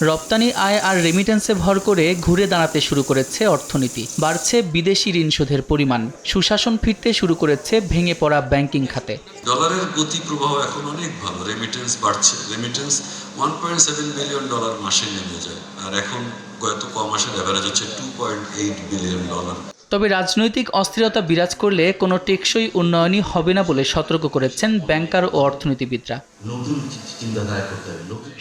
রপ্তানি আয় আর রেমিটেন্সে ভর করে ঘুরে দাঁড়াতে শুরু করেছে অর্থনীতি। বাড়ছে বিদেশি ঋণ শোধের পরিমাণ, সুশাসন ফিরতে শুরু করেছে ভেঙে পড়া ব্যাংকিং খাতে। ডলারের গতি প্রবাহ এখন অনেক ভালো, রেমিটেন্স বাড়ছে। রেমিটেন্স $1.7 বিলিয়ন মাসে নেমে যায়, আর এখন গত মাসের অ্যাভারেজ হচ্ছে $2.8 বিলিয়ন। তবে রাজনৈতিক অস্থিরতা বিরাজ করলে কোনো টেকসই উন্নয়নই হবে না বলে সতর্ক করেছেন ব্যাংকার ও অর্থনীতিবিদরা।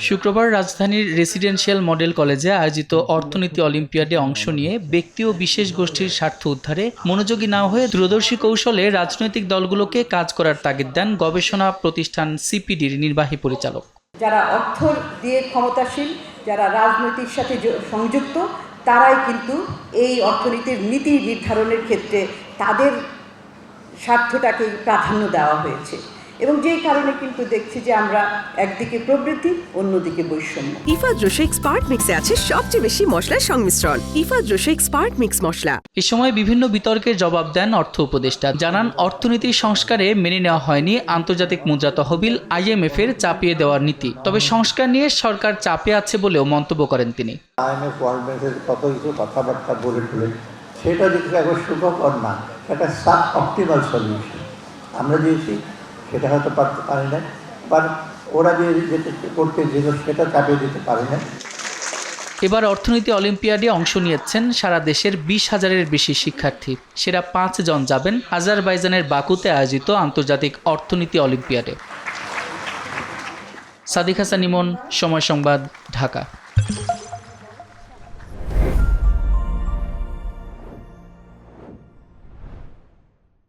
শুক্রবার রাজধানীর রেসিডেন্সিয়াল মডেল কলেজে আয়োজিত অর্থনীতি অলিম্পিয়াডে অংশ নিয়ে ব্যক্তি ও বিশেষ গোষ্ঠীর স্বার্থ উদ্ধারে মনোযোগী না হয়ে দূরদর্শী কৌশলে রাজনৈতিক দলগুলোকে কাজ করার তাগিদ দেন গবেষণা প্রতিষ্ঠান সিপিডির নির্বাহী পরিচালক। যারা অর্থ দিয়ে ক্ষমতাসীন, যারা রাজনৈতিক সাথে সংযুক্ত, তারাই কিন্তু এই অর্থনীতির নীতি নির্ধারণের ক্ষেত্রে তাদের স্বার্থটাকে প্রাধান্য দেওয়া হয়েছে, এবং যেই কারণে কিন্তু দেখছি যে আমরা একদিকে প্রবৃদ্ধি, অন্যদিকে বৈষম্য। ইফাদ রোশেক স্পার্ক মিক্সে আছে সবচেয়ে বেশি মশলার সংমিশ্রণ। ইফাদ রোশেক স্পার্ক মিক্স মশলা। এ সময় বিভিন্ন বিতর্কের জবাব দেন অর্থ উপদেষ্টা। জানান, অর্থনীতির সংস্কারে মেনে নেওয়া হয়নি আন্তর্জাতিক মুদ্রা তহবিল IMF এর চাপিয়ে দেওয়ার নীতি, তবে সংস্কার নিয়ে সরকার চাপে আছে বলেও মন্তব্য করেন তিনি। IMF ওয়ার্ল্ড ব্যাংকের কত কিছু কথাবার্তা বলে সেটা দেখতে এখন সুখকর না, এটা সাব অপটিমাল সলিউশন আমরা দিয়েছি, সেটা হয়তো পারি না, বা ওরা যে করতে যেত সেটা চাপিয়ে দিতে পারে না। এবার অর্থনীতি অলিম্পিয়াডে অংশ নিয়েছেন সারা দেশের 20,000-এর বেশি শিক্ষার্থী। সেরা 5 জন যাবেন আজারবাইজানের বাকুতে আয়োজিত আন্তর্জাতিক অর্থনীতি অলিম্পিয়াডে। সাদিক হাসান ইমন, সময় সংবাদ, ঢাকা।